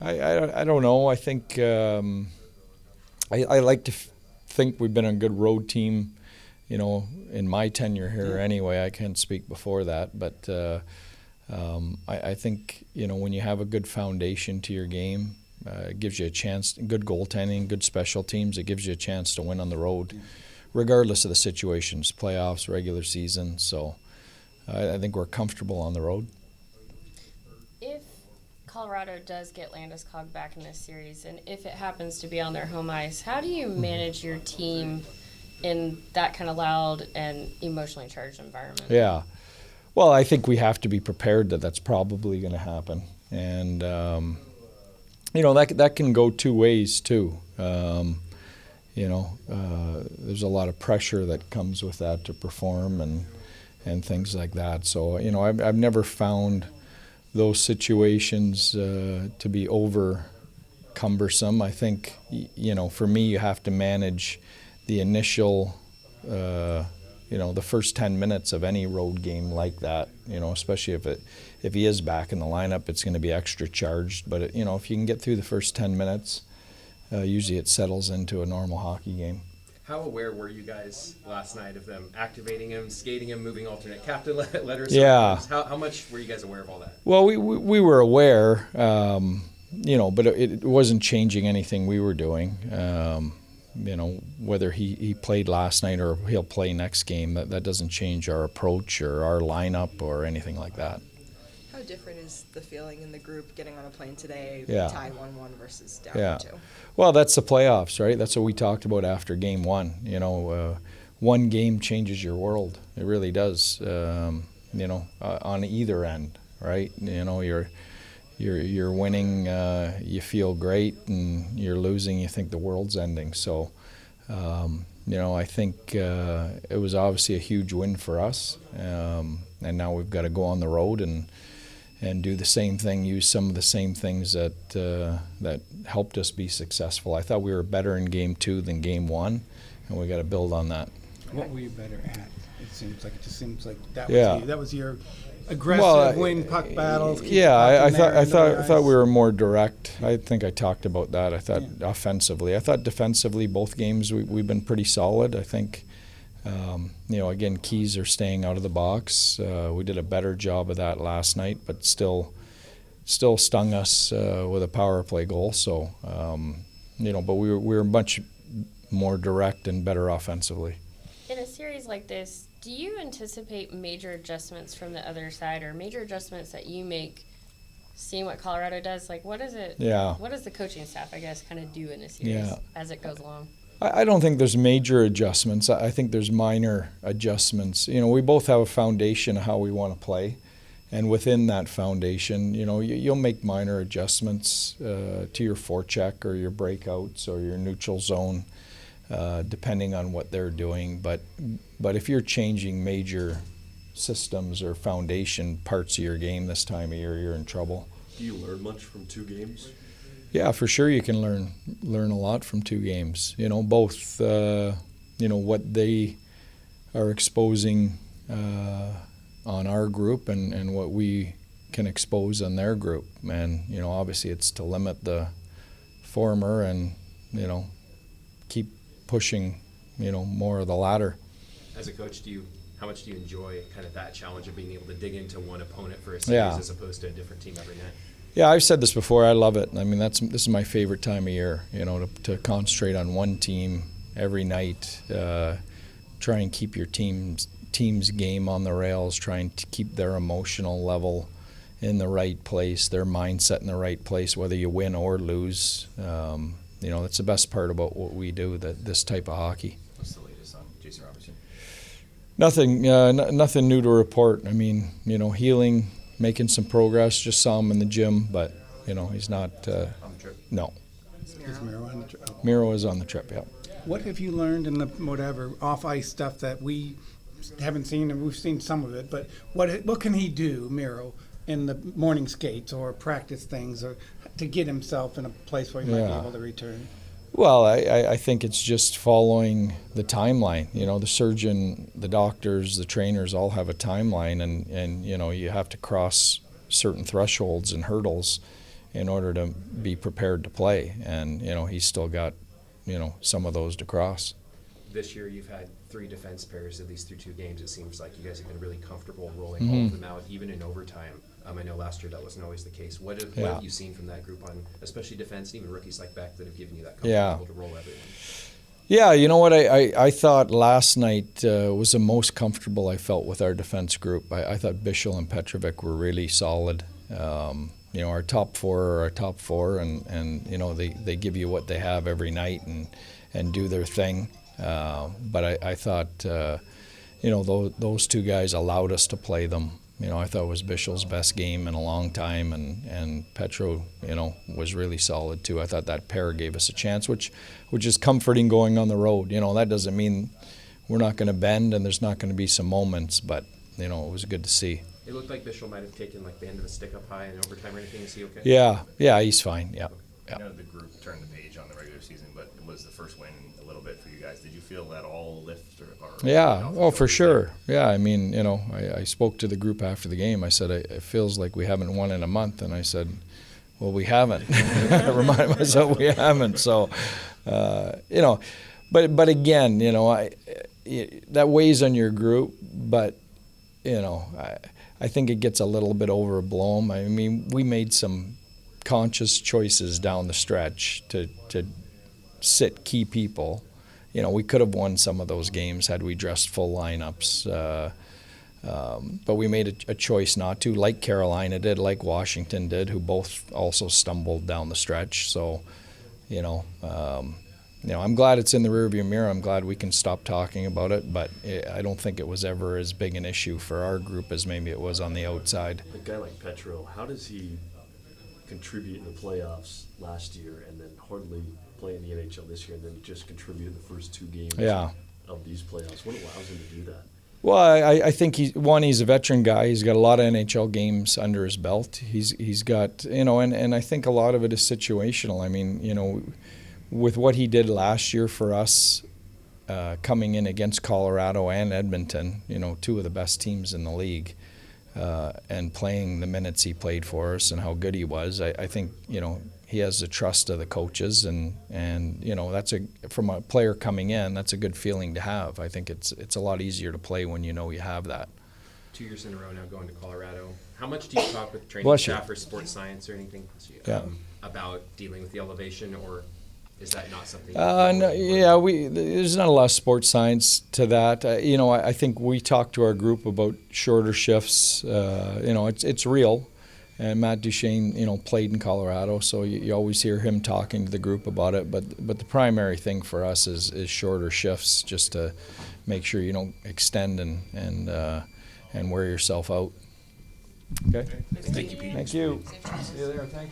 I don't know. I think I like to think we've been a good road team, in my tenure here anyway. I can't speak before that, but I think, when you have a good foundation to your game, it gives you a chance, good goaltending, good special teams, it gives you a chance to win on the road, regardless of the situations, playoffs, regular season. So I think we're comfortable on the road. If Colorado does get Landeskog back in this series, and if it happens to be on their home ice, how do you manage your team in that kind of loud and emotionally charged environment? Yeah. Well, I think we have to be prepared that that's probably going to happen. And, that can go two ways, too. There's a lot of pressure that comes with that to perform and things like that. So, I've never found those situations to be over cumbersome. I think, for me, you have to manage the initial, the first 10 minutes of any road game like that, especially if he is back in the lineup, it's going to be extra charged. But, if you can get through the first 10 minutes, usually it settles into a normal hockey game. How aware were you guys last night of them activating him, skating him, moving alternate captain letters? Yeah. How much were you guys aware of all that? Well, we were aware, but it wasn't changing anything we were doing. Whether he played last night or he'll play next game, that doesn't change our approach or our lineup or anything like that. How different is the feeling in the group getting on a plane today, Yeah. tie 1-1 versus down 2? Well, that's the playoffs, right? That's what we talked about after game one. One game changes your world. It really does, on either end, right? You're winning, you feel great, and you're losing, you think the world's ending. So, I think it was obviously a huge win for us, and now we've got to go on the road and do the same thing, use some of the same things that helped us be successful. I thought we were better in game 2 than game 1, and we got to build on that. What were you better at? It seems like that was your aggressive win puck battles. I thought we were more direct. I think I talked about that. I thought offensively. I thought defensively both games we've been pretty solid. I think again, keys are staying out of the box. We did a better job of that last night, but still stung us with a power play goal. So but we were much more direct and better offensively. In a series like this, do you anticipate major adjustments from the other side, or major adjustments that you make seeing what Colorado does? Like, what is it? Yeah. What does the coaching staff, I guess, kind of do in a series as it goes along? I don't think there's major adjustments. I think there's minor adjustments. We both have a foundation of how we want to play. And within that foundation, you'll make minor adjustments to your forecheck or your breakouts or your neutral zone, depending on what they're doing. But if you're changing major systems or foundation parts of your game this time of year, you're in trouble. Do you learn much from 2 games? Yeah, for sure you can learn a lot from 2 games. Both what they are exposing on our group and what we can expose on their group. And, obviously it's to limit the former and, keep pushing, more of the latter. As a coach, how much do you enjoy kind of that challenge of being able to dig into one opponent for a series as opposed to a different team every night? Yeah, I've said this before. I love it. I mean, this is my favorite time of year. To concentrate on one team every night, try and keep your team's game on the rails, trying to keep their emotional level in the right place, their mindset in the right place, whether you win or lose. That's the best part about what we do. This type of hockey. What's the latest on Jason Robertson? Nothing new to report. I mean, healing. Making some progress. Just saw him in the gym, but he's not. On the trip? No. Is Miro on the trip? Miro is on the trip. Yeah. What have you learned in the off ice stuff that we haven't seen, and we've seen some of it? But what can he do, Miro, in the morning skates or practice things, or to get himself in a place where he might be able to return? Well, I think it's just following the timeline. The surgeon, the doctors, the trainers all have a timeline, and you have to cross certain thresholds and hurdles in order to be prepared to play. And, he's still got, some of those to cross. This year you've had 3 defense pairs, at least through 2 games. It seems like you guys have been really comfortable rolling all of them out, even in overtime. I know last year that wasn't always the case. What have you seen from that group on, especially defense, and even rookies like Beck, that have given you that comfort to roll everyone? Yeah, you know what? I thought last night was the most comfortable I felt with our defense group. I thought Bischel and Petrovic were really solid. Our top 4 are our top 4, and they give you what they have every night and do their thing. But I thought, those 2 guys allowed us to play them. I thought it was Bischel's best game in a long time, and Petro, was really solid too. I thought that pair gave us a chance, which is comforting going on the road. That doesn't mean we're not going to bend and there's not going to be some moments, but, it was good to see. It looked like Bischel might have taken the end of the stick up high in overtime or anything. Is he okay? Yeah, he's fine. Yeah. I know the group turned the page on the regular season, but it was the first win a little bit for you guys. Did you feel that all lift? Or for sure. Yeah, I spoke to the group after the game. I said, it feels like we haven't won in a month. And I said, well, we haven't. I reminded myself we haven't. So, but again, that weighs on your group. But, I think it gets a little bit overblown. I mean, we made some conscious choices down the stretch to sit key people. We could have won some of those games had we dressed full lineups, but we made a choice not to, like Carolina did, like Washington did, who both also stumbled down the stretch. So, I'm glad it's in the rearview mirror. I'm glad we can stop talking about it, but I don't think it was ever as big an issue for our group as maybe it was on the outside. A guy like Petro, how does he contribute in the playoffs last year and then hardly play in the NHL this year and then just contribute in the first 2 games of these playoffs? What allows him to do that? Well, I think he's a veteran guy. He's got a lot of NHL games under his belt. He's got, and I think a lot of it is situational. I mean, with what he did last year for us, coming in against Colorado and Edmonton, 2 of the best teams in the league, and playing the minutes he played for us and how good he was, I think, he has the trust of the coaches, and that's from a player coming in, that's a good feeling to have. I think it's a lot easier to play when you have that. 2 years in a row now going to Colorado. How much do you talk with training staff or sports science or anything about dealing with the elevation, or is that not something? There's not a lot of sports science to that. I think we talk to our group about shorter shifts. It's real. And Matt Duchene, played in Colorado, so you always hear him talking to the group about it. But the primary thing for us is shorter shifts, just to make sure you don't extend and wear yourself out. Okay. Thank you, Pete. Thank you. See you there. Thank you.